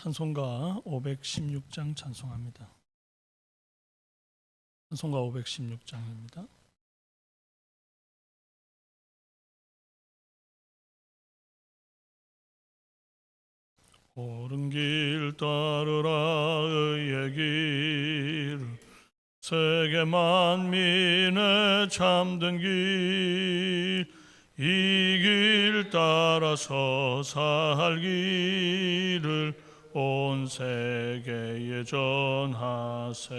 찬송가 516장 찬송합니다. 찬송가 516장입니다. 옳은 길 따르라 의의 길, 세계 만민의 참된 길, 이 길 따라서 살기를 온 세계에 전하세.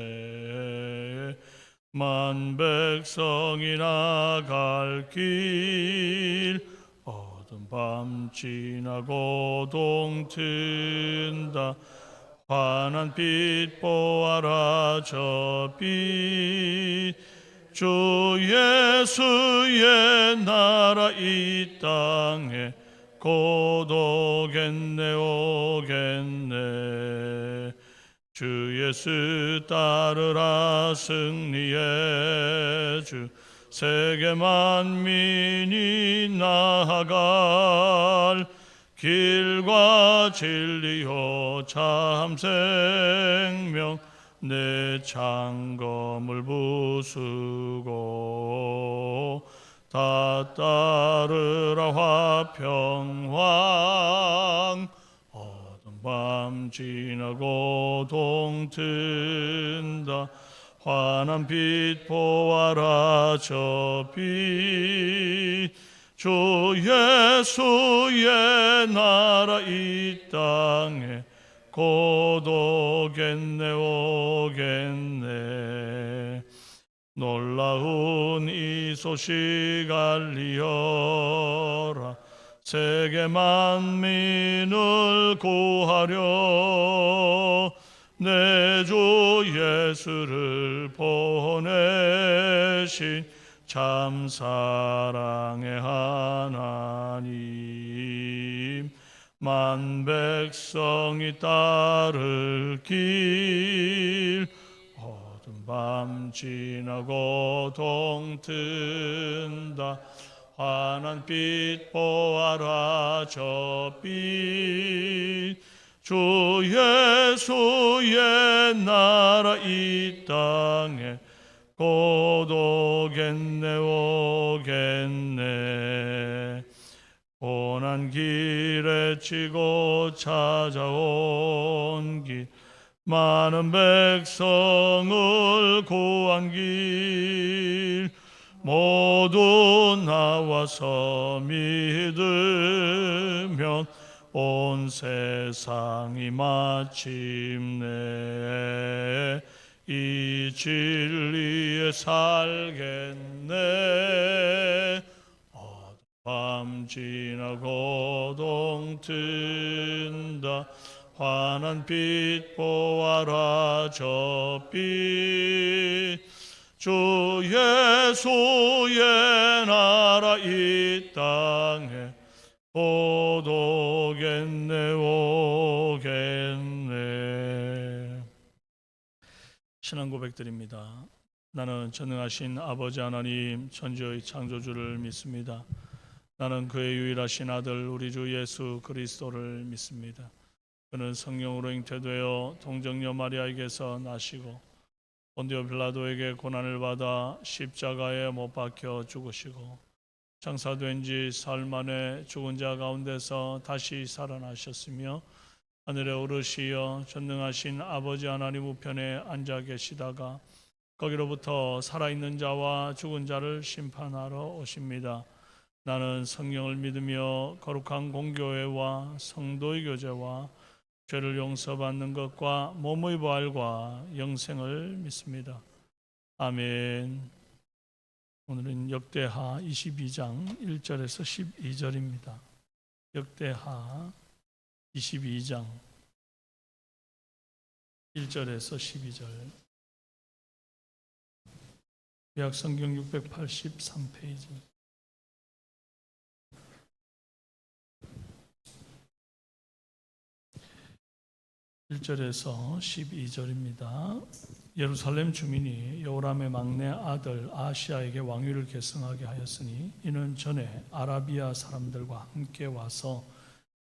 만 백성이 나갈 길, 어두운 밤 지나고 동튼다. 환한 빛 보아라 저 빛, 주 예수의 나라 이 땅에 곧 오겠네 오겠네. 주 예수 따르라 승리의 주, 세계 만민이 나아갈 길과 진리요 참 생명, 내 창검을 부수고 다 따르라 화평왕. 어두운 밤 지나고 동튼다. 환한 빛 보아라 저 빛, 주 예수의 나라 이 땅에 곧 오겠네 오겠네. 놀라운 이 소식 알리어라. 세계 만민을 구하려 내 주 예수를 보내신 참 사랑의 하나님. 만 백성이 따를 길, 어두운 밤 지나고 동튼다. 환한 빛 보아라 저 빛, 주 예수의 나라 이 땅에 곧 오겠네 오겠네. 고난 길에 치고 찾아온 길, 많은 백성을 구한 길, 모두 나와서 믿으면 온 세상이 마침내 이 진리에 살겠네. 어두운 밤 지나고 동튼다. 환한 빛 보아라 저 빛, 주 예수의 나라 이 땅에 곧 오겠네 오겠네. 신앙 고백드립니다. 나는 전능하신 아버지 하나님 천지의 창조주를 믿습니다. 나는 그의 유일하신 아들 우리 주 예수 그리스도를 믿습니다. 그는 성령으로 잉태되어 동정녀 마리아에게서 나시고 본디오 빌라도에게 고난을 받아 십자가에 못 박혀 죽으시고 장사된 지 사흘 만에 죽은 자 가운데서 다시 살아나셨으며 하늘에 오르시어 전능하신 아버지 하나님 우편에 앉아 계시다가 거기로부터 살아있는 자와 죽은 자를 심판하러 오십니다. 나는 성령을 믿으며 거룩한 공교회와 성도의 교제와 죄를 용서받는 것과 몸의 부활과 영생을 믿습니다. 아멘. 오늘은 역대하 22장 1절에서 12절입니다. 역대하 22장 1절에서 12절. 구약성경 683페이지. 1절에서 12절입니다. 예루살렘 주민이 여호람의 막내 아들 아하시야에게 왕위를 계승하게 하였으니 이는 전에 아라비아 사람들과 함께 와서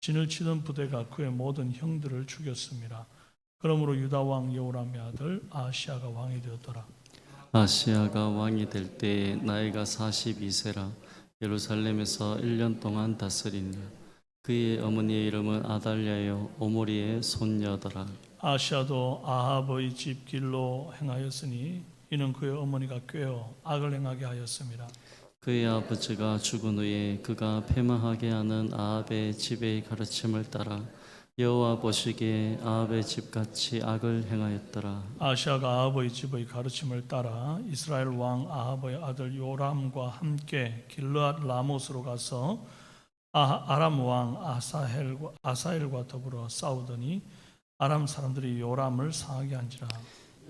진을 치던 부대가 그의 모든 형들을 죽였습니다. 그러므로 유다 왕 여호람의 아들 아하시아가 왕이 되었더라. 아시아가 왕이 될 때에 나이가 42세라 예루살렘에서 1년 동안 다스리니라. 그의 어머니의 이름은 아달랴요 오므리의 손녀더라. 아하시아도 아합의 집 길로 행하였으니 이는 그의 어머니가 꾀어 악을 행하게 하였습니다. 그의 아버지가 죽은 후에 그가 패망하게 하는 아합의 집의 가르침을 따라 여호와 보시기에 아합의 집같이 악을 행하였더라. 아하시아가 아합의 집의 가르침을 따라 이스라엘 왕 아합의 아들 요람과 함께 길르앗 라못으로 가서 아람 왕 아사엘과 더불어 싸우더니 아람 사람들이 요람을 상하게 한지라.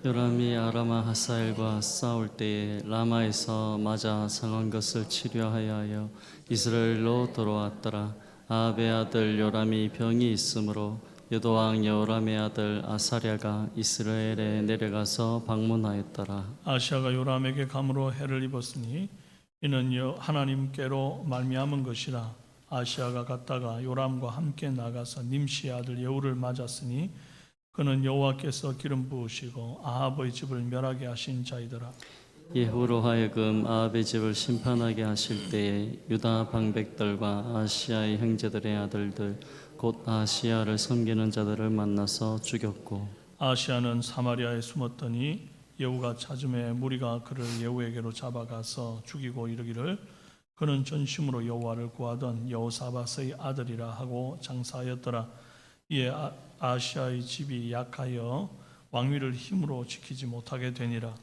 요람이 아람아 하사엘과 싸울 때에 라마에서 맞아 상한 것을 치료하여 하여 이스라엘로 돌아왔더라. 아합의 아들 요람이 병이 있으므로 여도왕 여호람의 아들 아사랴가 이스라엘에 내려가서 방문하였더라. 아시아가 요람에게 감으로 해를 입었으니 이는 하나님께로 말미암은 것이라. 아시아가 갔다가 요람과 함께 나가서 님시의 아들 여우를 맞았으니 그는 여호와께서 기름 부으시고 아합의 집을 멸하게 하신 자이더라. 예후로 하여금 아합의 집을 심판하게 하실 때에 유다 방백들과 아시아의 형제들의 아들들 곧 아시아를 섬기는 자들을 만나서 죽였고 아시아는 사마리아에 숨었더니 여우가 찾음에 무리가 그를 여우에게로 잡아가서 죽이고 이르기를 그는 전심으로 여호와를 구하던 여호사밧의 아들이라 하고 장사하였더라. 이에 아시아의 집이 약하여 왕위를 힘으로 지키지 못하게 되니라.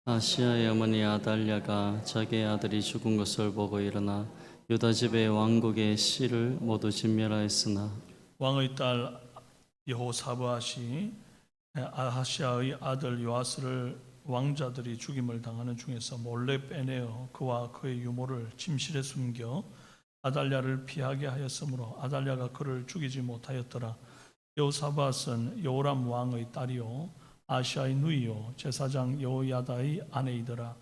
아시아의 어머니 아달랴가 자기의 아들이 죽은 것을 보고 일어나 유다 집의 왕국의 씨를 모두 진멸하였으나 왕의 딸 여호사밧이 아하시아의 아들 요아스를 왕자들이 죽임을 당하는 중에서 몰래 빼내어 그와 그의 유모를 침실에 숨겨 아달랴를 피하게 하였으므로 아달랴가 그를 죽이지 못하였더라. 여호사밧은 여호람 왕의 딸이요 아시아의 누이요 제사장 여호야다의 아내이더라.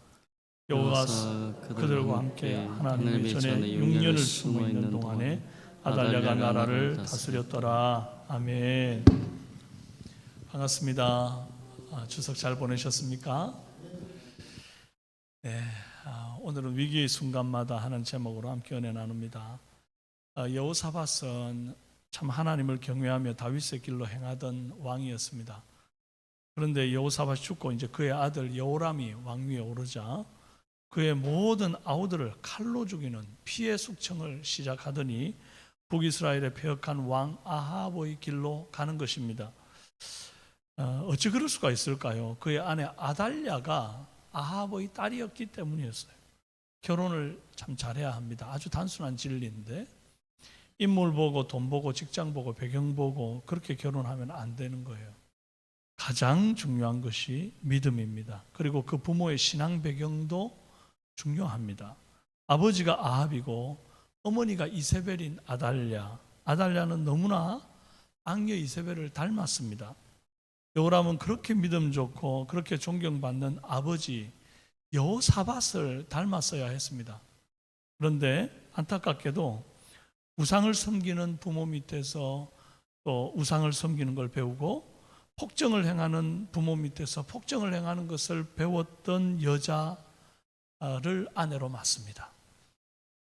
여호아스 그들과 함께 하나님의 전에 6년을 숨어 있는 동안에 아달랴가 나라를 다스렸더라. 아멘. 반갑습니다. 추석 잘 보내셨습니까? 네, 오늘은 위기의 순간마다 하는 제목으로 함께 은혜 나눕니다. 여호사밧은 참 하나님을 경외하며 다윗의 길로 행하던 왕이었습니다. 그런데 여호사밧이 죽고 이제 그의 아들 여호람이 왕위에 오르자 그의 모든 아우들을 칼로 죽이는 피해 숙청을 시작하더니 북이스라엘에 폐역한 왕 아합의 길로 가는 것입니다. 어찌 그럴 수가 있을까요? 그의 아내 아달랴가 아합의 딸이었기 때문이었어요. 결혼을 참 잘해야 합니다. 아주 단순한 진리인데 인물 보고 돈 보고 직장 보고 배경 보고 그렇게 결혼하면 안 되는 거예요. 가장 중요한 것이 믿음입니다. 그리고 그 부모의 신앙 배경도 중요합니다. 아버지가 아합이고 어머니가 이세벨인 아달랴. 아달랴는 너무나 악녀 이세벨을 닮았습니다. 여호람은 그렇게 믿음 좋고 그렇게 존경받는 아버지 여호사밧을 닮았어야 했습니다. 그런데 안타깝게도 우상을 섬기는 부모 밑에서 또 우상을 섬기는 걸 배우고 폭정을 행하는 부모 밑에서 폭정을 행하는 것을 배웠던 여자를 아내로 맞습니다.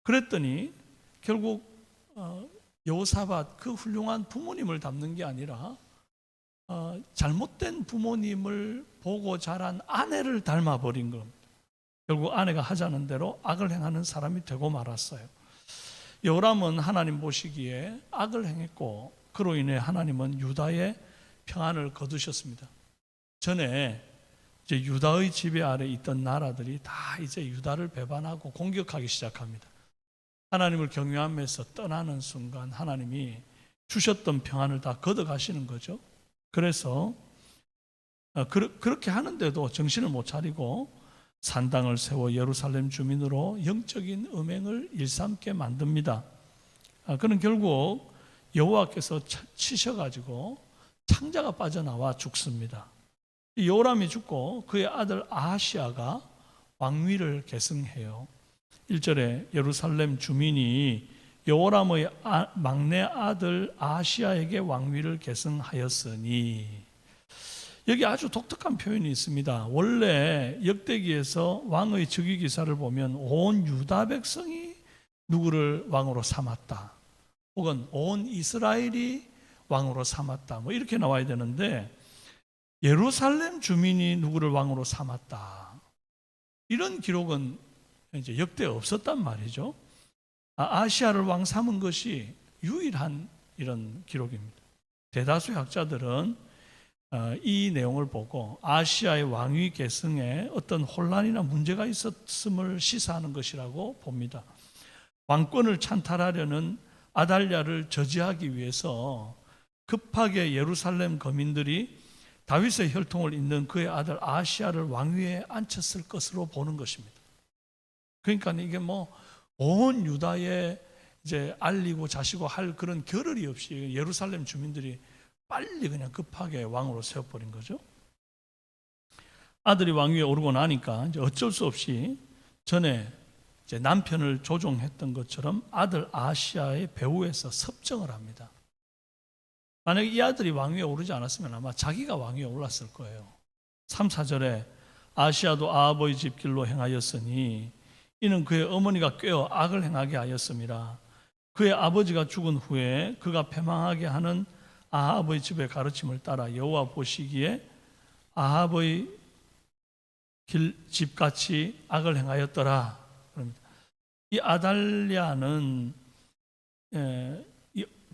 그랬더니 결국 여호사밧 그 훌륭한 부모님을 닮는 게 아니라 잘못된 부모님을 보고 자란 아내를 닮아버린 겁니다. 결국 아내가 하자는 대로 악을 행하는 사람이 되고 말았어요. 여호람은 하나님 보시기에 악을 행했고 그로 인해 하나님은 유다의 평안을 거두셨습니다. 전에 이제 유다의 지배 아래 있던 나라들이 다 이제 유다를 배반하고 공격하기 시작합니다. 하나님을 경외하면서 떠나는 순간 하나님이 주셨던 평안을 다 걷어가시는 거죠. 그래서 그렇게 하는데도 정신을 못 차리고 산당을 세워 예루살렘 주민으로 영적인 음행을 일삼게 만듭니다. 그는 결국 여호와께서 치셔가지고 창자가 빠져나와 죽습니다. 요람이 죽고 그의 아들 아하시아가 왕위를 계승해요. 1절에 예루살렘 주민이 여호람의 막내 아들 아하시야에게 왕위를 계승하였으니, 여기 아주 독특한 표현이 있습니다. 원래 역대기에서 왕의 즉위 기사를 보면 온 유다 백성이 누구를 왕으로 삼았다, 혹은 온 이스라엘이 왕으로 삼았다, 뭐 이렇게 나와야 되는데 예루살렘 주민이 누구를 왕으로 삼았다, 이런 기록은 이제 역대 없었단 말이죠. 아시아를 왕 삼은 것이 유일한 이런 기록입니다. 대다수의 학자들은 이 내용을 보고 아시아의 왕위 계승에 어떤 혼란이나 문제가 있었음을 시사하는 것이라고 봅니다. 왕권을 찬탈하려는 아달랴를 저지하기 위해서 급하게 예루살렘 거민들이 다윗의 혈통을 잇는 그의 아들 아시아를 왕위에 앉혔을 것으로 보는 것입니다. 그러니까 이게 온 유다에 이제 알리고 자시고 할 그런 겨를이 없이 예루살렘 주민들이 빨리 그냥 급하게 왕으로 세워버린 거죠. 아들이 왕위에 오르고 나니까 이제 어쩔 수 없이 전에 이제 남편을 조종했던 것처럼 아들 아시아의 배후에서 섭정을 합니다. 만약에 이 아들이 왕위에 오르지 않았으면 아마 자기가 왕위에 올랐을 거예요. 3, 4절에 아시아도 아합의 집 길로 행하였으니 이는 그의 어머니가 꾀어 악을 행하게 하였음이라. 그의 아버지가 죽은 후에 그가 패망하게 하는 아합의 집의 가르침을 따라 여호와 보시기에 아합의 집같이 악을 행하였더라. 이 아달랴는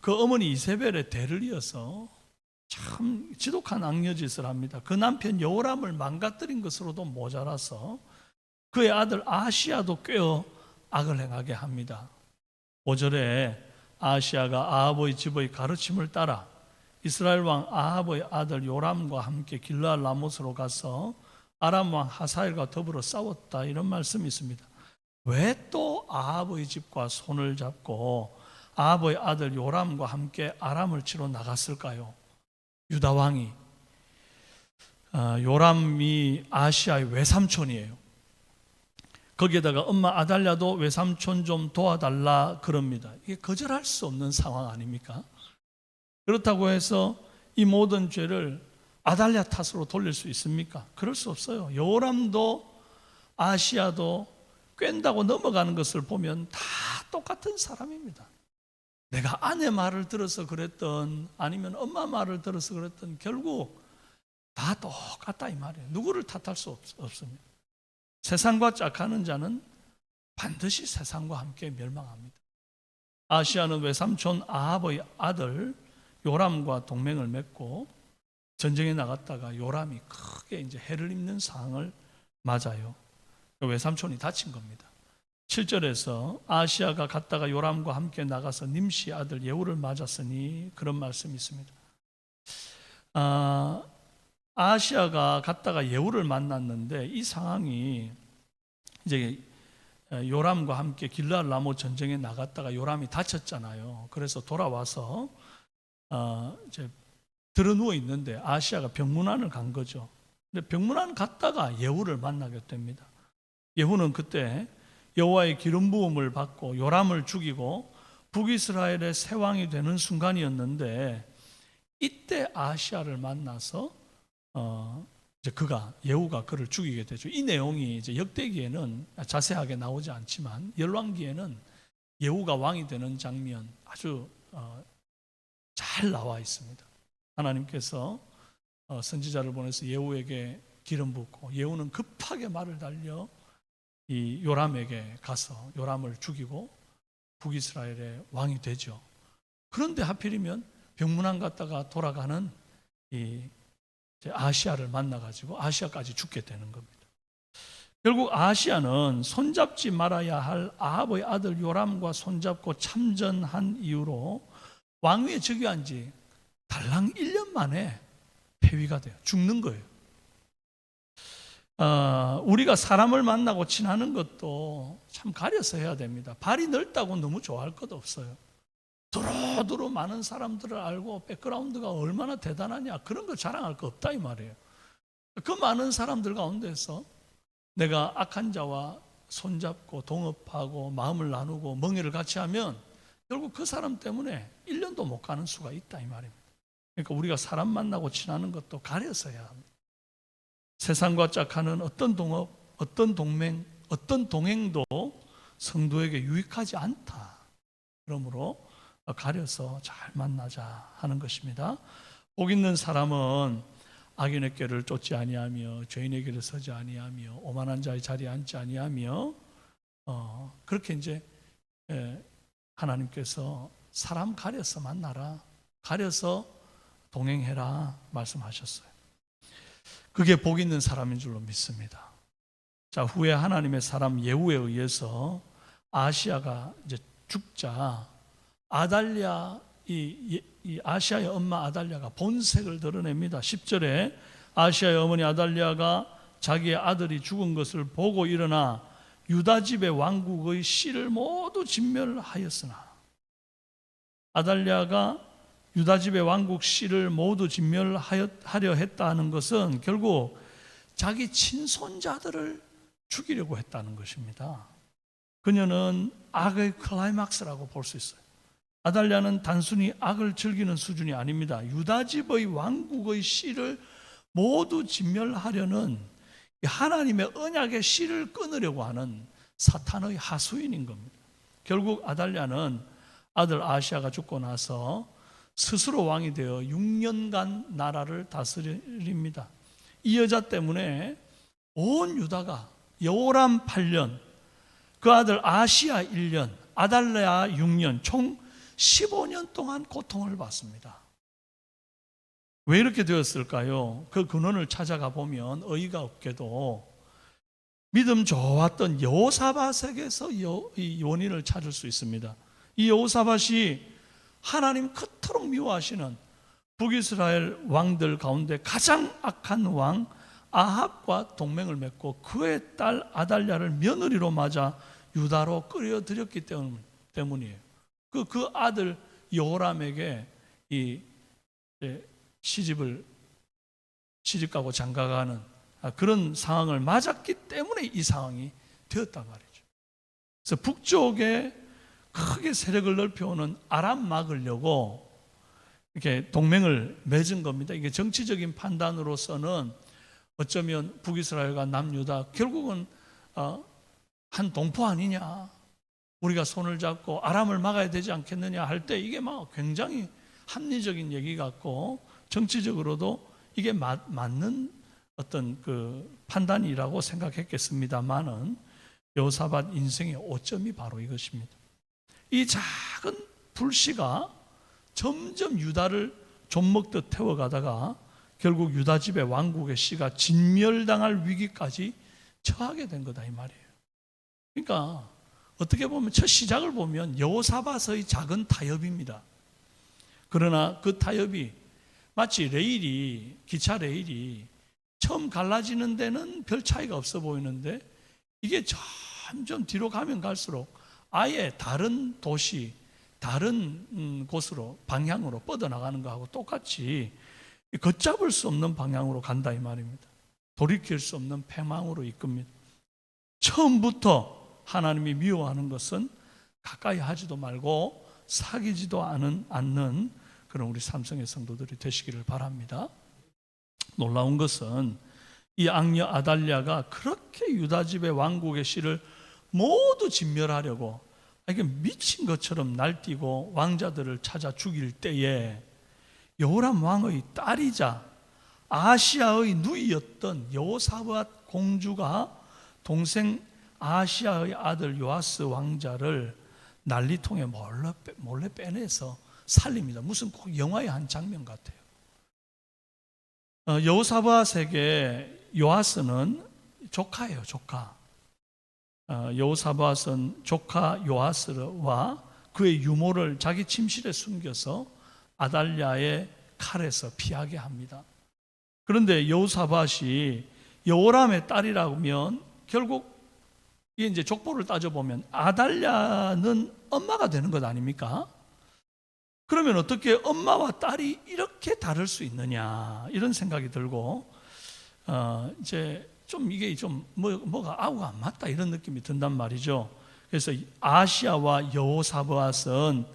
그 어머니 이세벨의 대를 이어서 참 지독한 악녀짓을 합니다. 그 남편 여호람을 망가뜨린 것으로도 모자라서 그의 아들 아시아도 꾀어 악을 행하게 합니다. 5절에 아시아가 아합의 집의 가르침을 따라 이스라엘 왕 아합의 아들 요람과 함께 길르앗 라못으로 가서 아람 왕 하사엘과 더불어 싸웠다, 이런 말씀이 있습니다. 왜 또 아합의 집과 손을 잡고 아합의 아들 요람과 함께 아람을 치러 나갔을까요? 유다 왕이 요람이 아시아의 외삼촌이에요. 거기에다가 엄마 아달랴도 외삼촌 좀 도와달라 그럽니다. 이게 거절할 수 없는 상황 아닙니까? 그렇다고 해서 이 모든 죄를 아달랴 탓으로 돌릴 수 있습니까? 그럴 수 없어요. 요람도 아시아도 꽹다고 넘어가는 것을 보면 다 똑같은 사람입니다. 내가 아내 말을 들어서 그랬던, 아니면 엄마 말을 들어서 그랬던, 결국 다 똑같다 이 말이에요. 누구를 탓할 수 없습니다. 세상과 짝하는 자는 반드시 세상과 함께 멸망합니다. 아시아는 외삼촌 아합의 아들 요람과 동맹을 맺고 전쟁에 나갔다가 요람이 크게 이제 해를 입는 상황을 맞아요. 외삼촌이 다친 겁니다. 7절에서 아시아가 갔다가 요람과 함께 나가서 님시 아들 예후를 맞았으니, 그런 말씀이 있습니다. 아시아가 갔다가 예후를 만났는데 이 상황이 이제 요람과 함께 길르앗 라못 전쟁에 나갔다가 요람이 다쳤잖아요. 그래서 돌아와서 이제 드러누워 있는데 아시아가 병문안을 간 거죠. 근데 병문안 갔다가 예후를 만나게 됩니다. 예후는 그때 여호와의 기름 부음을 받고 요람을 죽이고 북이스라엘의 새 왕이 되는 순간이었는데, 이때 아시아를 만나서 이제 예후가 그를 죽이게 되죠. 이 내용이 이제 역대기에는 자세하게 나오지 않지만 열왕기에는 예후가 왕이 되는 장면 아주 잘 나와 있습니다. 하나님께서 선지자를 보내서 예후에게 기름 붓고 예후는 급하게 말을 달려 이 요람에게 가서 요람을 죽이고 북이스라엘의 왕이 되죠. 그런데 하필이면 병문안 갔다가 돌아가는 이 아시아를 만나가지고 아시아까지 죽게 되는 겁니다. 결국 아시아는 손잡지 말아야 할 아합의 아들 요람과 손잡고 참전한 이유로 왕위에 즉위한 지 달랑 1년 만에 폐위가 돼요. 죽는 거예요. 우리가 사람을 만나고 친하는 것도 참 가려서 해야 됩니다. 발이 넓다고 너무 좋아할 것 없어요. 두루두루 많은 사람들을 알고 백그라운드가 얼마나 대단하냐, 그런 거 자랑할 거 없다 이 말이에요. 그 많은 사람들 가운데서 내가 악한 자와 손잡고 동업하고 마음을 나누고 멍에를 같이 하면 결국 그 사람 때문에 1년도 못 가는 수가 있다 이 말입니다. 그러니까 우리가 사람 만나고 친하는 것도 가려서야 합니다. 세상과 짝하는 어떤 동업, 어떤 동맹, 어떤 동행도 성도에게 유익하지 않다. 그러므로 가려서 잘 만나자 하는 것입니다. 복 있는 사람은 악인의 꾀를 쫓지 아니하며 죄인의 길에 서지 아니하며 오만한 자의 자리에 앉지 아니하며 그렇게 이제 하나님께서 사람 가려서 만나라, 가려서 동행해라 말씀하셨어요. 그게 복 있는 사람인 줄로 믿습니다. 자, 후에 하나님의 사람 예후에 의해서 아시아가 이제 죽자 아달랴 이 아시아의 엄마 아달랴가 본색을 드러냅니다. 10절에 아시아의 어머니 아달랴가 자기의 아들이 죽은 것을 보고 일어나 유다 집의 왕국의 씨를 모두 진멸하였으나, 아달랴가 유다 집의 왕국 씨를 모두 진멸하려 했다는 것은 결국 자기 친손자들을 죽이려고 했다는 것입니다. 그녀는 악의 클라이막스라고 볼 수 있어요. 아달랴는 단순히 악을 즐기는 수준이 아닙니다. 유다 집의 왕국의 씨를 모두 진멸하려는 하나님의 언약의 씨를 끊으려고 하는 사탄의 하수인인 겁니다. 결국 아달랴는 아들 아시아가 죽고 나서 스스로 왕이 되어 6년간 나라를 다스립니다. 이 여자 때문에 온 유다가 여호람 8년, 그 아들 아시아 1년, 아달랴 6년, 총 15년 동안 고통을 받습니다. 왜 이렇게 되었을까요? 그 근원을 찾아가 보면 어이가 없게도 믿음 좋았던 여호사밧에게서 이 원인을 찾을 수 있습니다. 이 여호사밧이 하나님 그토록 미워하시는 북이스라엘 왕들 가운데 가장 악한 왕 아합과 동맹을 맺고 그의 딸 아달랴를 며느리로 맞아 유다로 끌어들였기 때문이에요. 그 아들 여호람에게 이 시집가고 장가가는 그런 상황을 맞았기 때문에 이 상황이 되었단 말이죠. 그래서 북쪽에 크게 세력을 넓혀오는 아람 막으려고 이렇게 동맹을 맺은 겁니다. 이게 정치적인 판단으로서는 어쩌면 북이스라엘과 남유다 결국은 한 동포 아니냐, 우리가 손을 잡고 아람을 막아야 되지 않겠느냐 할 때 이게 막 굉장히 합리적인 얘기 같고 정치적으로도 이게 맞는 어떤 그 판단이라고 생각했겠습니다만은 여호사밧 인생의 오점이 바로 이것입니다. 이 작은 불씨가 점점 유다를 좀먹듯 태워가다가 결국 유다 집의 왕국의 씨가 진멸당할 위기까지 처하게 된 거다 이 말이에요. 그러니까 어떻게 보면 첫 시작을 보면 여호사밧의 작은 타협입니다. 그러나 그 타협이 마치 기차 레일이 처음 갈라지는 데는 별 차이가 없어 보이는데 이게 점점 뒤로 가면 갈수록 아예 다른 도시, 다른 곳으로 방향으로 뻗어나가는 거하고 똑같이 걷잡을 수 없는 방향으로 간다 이 말입니다. 돌이킬 수 없는 패망으로 이끕니다. 처음부터 하나님이 미워하는 것은 가까이 하지도 말고 사귀지도 않는 그런 우리 삼성의 성도들이 되시기를 바랍니다. 놀라운 것은 이 악녀 아달랴가 그렇게 유다 집의 왕국의 씨를 모두 진멸하려고 이게 미친 것처럼 날뛰고 왕자들을 찾아 죽일 때에 여호람 왕의 딸이자 아시아의 누이였던 여호사밧 공주가 동생 아시아의 아들 요아스 왕자를 난리통에 몰래 빼내서 살립니다. 무슨 꼭 영화의 한 장면 같아요. 여호사밧에게 요아스는 조카예요, 조카. 여호사밧은 조카 요아스와 그의 유모를 자기 침실에 숨겨서 아달랴의 칼에서 피하게 합니다. 그런데 여호사밧이 여호람의 딸이라면 결국 이게 이제 족보를 따져보면 아달랴는 엄마가 되는 것 아닙니까? 그러면 어떻게 엄마와 딸이 이렇게 다를 수 있느냐 이런 생각이 들고 이제 좀 이게 좀 뭐가 아우가 안 맞다 이런 느낌이 든단 말이죠. 그래서 아시아와 여호사밧은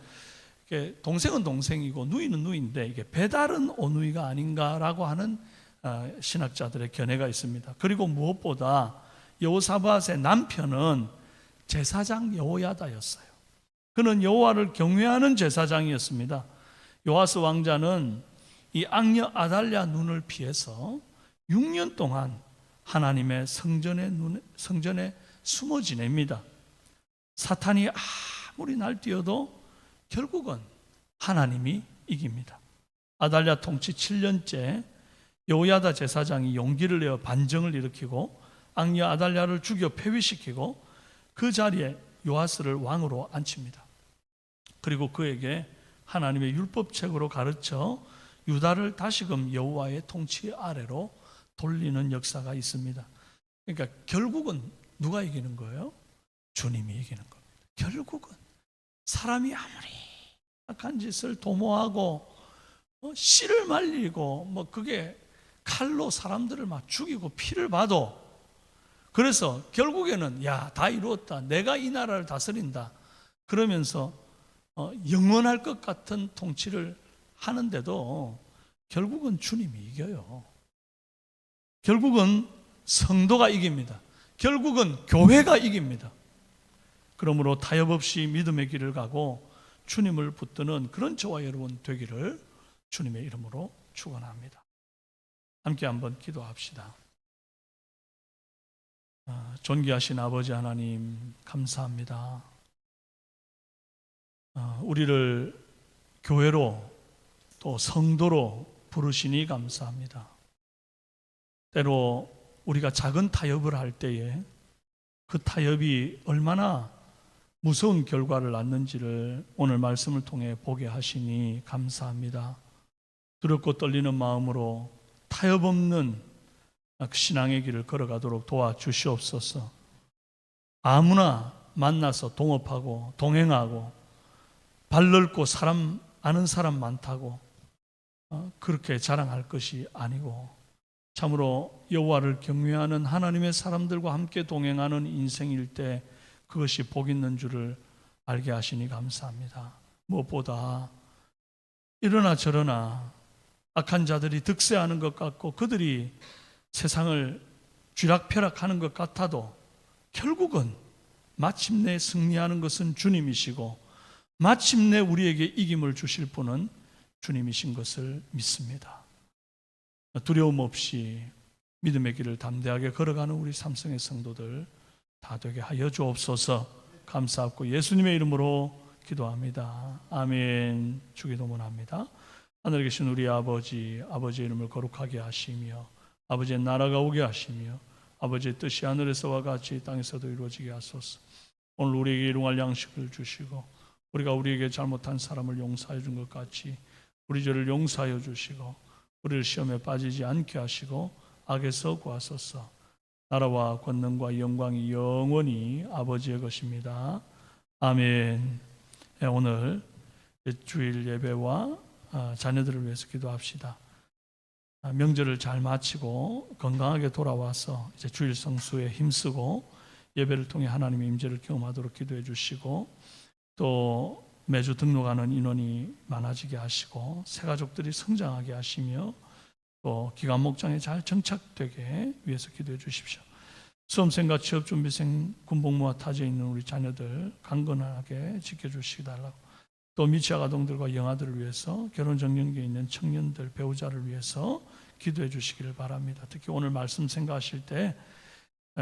이게 동생은 동생이고 누이는 누이인데 이게 배다른 오누이가 아닌가라고 하는 신학자들의 견해가 있습니다. 그리고 무엇보다 여호사밧의 남편은 제사장 여호야다였어요. 그는 여호와를 경외하는 제사장이었습니다. 요아스 왕자는 이 악녀 아달랴 눈을 피해서 6년 동안 하나님의 성전에 숨어 지냅니다. 사탄이 아무리 날뛰어도 결국은 하나님이 이깁니다. 아달랴 통치 7년째 여호야다 제사장이 용기를 내어 반정을 일으키고 악녀 아달랴를 죽여 폐위시키고 그 자리에 요아스를 왕으로 앉힙니다. 그리고 그에게 하나님의 율법책으로 가르쳐 유다를 다시금 여호와의 통치 아래로 돌리는 역사가 있습니다. 그러니까 결국은 누가 이기는 거예요? 주님이 이기는 겁니다. 결국은 사람이 아무리 악한 짓을 도모하고 씨를 말리고 그게 칼로 사람들을 막 죽이고 피를 봐도, 그래서 결국에는 다 이루었다, 내가 이 나라를 다스린다 그러면서 영원할 것 같은 통치를 하는데도 결국은 주님이 이겨요. 결국은 성도가 이깁니다. 결국은 교회가 이깁니다. 그러므로 타협 없이 믿음의 길을 가고 주님을 붙드는 그런 저와 여러분 되기를 주님의 이름으로 축원합니다. 함께 한번 기도합시다. 존귀하신 아버지 하나님, 감사합니다. 우리를 교회로 또 성도로 부르시니 감사합니다. 때로 우리가 작은 타협을 할 때에 그 타협이 얼마나 무서운 결과를 낳는지를 오늘 말씀을 통해 보게 하시니 감사합니다. 두렵고 떨리는 마음으로 타협 없는 신앙의 길을 걸어가도록 도와주시옵소서. 아무나 만나서 동업하고 동행하고 발 넓고 사람 아는 사람 많다고 그렇게 자랑할 것이 아니고 참으로 여호와를 경외하는 하나님의 사람들과 함께 동행하는 인생일 때 그것이 복 있는 줄을 알게 하시니 감사합니다. 무엇보다 이러나 저러나 악한 자들이 득세하는 것 같고 그들이 세상을 쥐락펴락하는 것 같아도 결국은 마침내 승리하는 것은 주님이시고 마침내 우리에게 이김을 주실 분은 주님이신 것을 믿습니다. 두려움 없이 믿음의 길을 담대하게 걸어가는 우리 삼성의 성도들 다 되게 하여 주옵소서. 감사하고 예수님의 이름으로 기도합니다. 아멘. 주기도문합니다. 하늘에 계신 우리 아버지의 이름을 거룩하게 하시며 아버지의 나라가 오게 하시며 아버지의 뜻이 하늘에서와 같이 땅에서도 이루어지게 하소서. 오늘 우리에게 일용할 양식을 주시고 우리가 우리에게 잘못한 사람을 용서해 준 것 같이 우리 죄를 용서하여 주시고 우리를 시험에 빠지지 않게 하시고 악에서 구하소서. 나라와 권능과 영광이 영원히 아버지의 것입니다. 아멘. 오늘 주일 예배와 자녀들을 위해서 기도합시다. 명절을 잘 마치고 건강하게 돌아와서 이제 주일 성수에 힘쓰고 예배를 통해 하나님의 임재를 경험하도록 기도해 주시고 또 매주 등록하는 인원이 많아지게 하시고 새 가족들이 성장하게 하시며 또 기관 목장에 잘 정착되게 위해서 기도해 주십시오. 수험생과 취업준비생, 군복무와 타지에 있는 우리 자녀들 강건하게 지켜주시기 달라고, 또 미취학 아동들과 영아들을 위해서 결혼정년기에 있는 청년들, 배우자를 위해서 기도해 주시기를 바랍니다. 특히 오늘 말씀 생각하실 때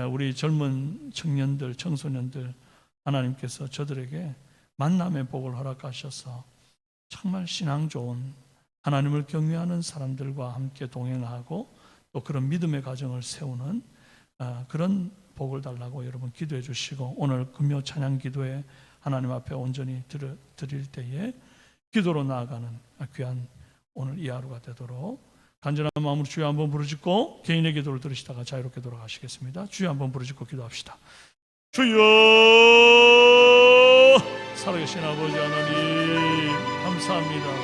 우리 젊은 청년들, 청소년들 하나님께서 저들에게 만남의 복을 허락하셔서 정말 신앙 좋은 하나님을 경외하는 사람들과 함께 동행하고 또 그런 믿음의 가정을 세우는 그런 복을 달라고 여러분 기도해 주시고, 오늘 금요 찬양 기도에 하나님 앞에 온전히 드릴 때에 기도로 나아가는 귀한 오늘 이 하루가 되도록 간절한 마음으로 주여 한번 부르짖고 개인의 기도를 들으시다가 자유롭게 돌아가시겠습니다. 주여 한번 부르짖고 기도합시다. 주여, 살아계신 아버지 하나님 감사합니다.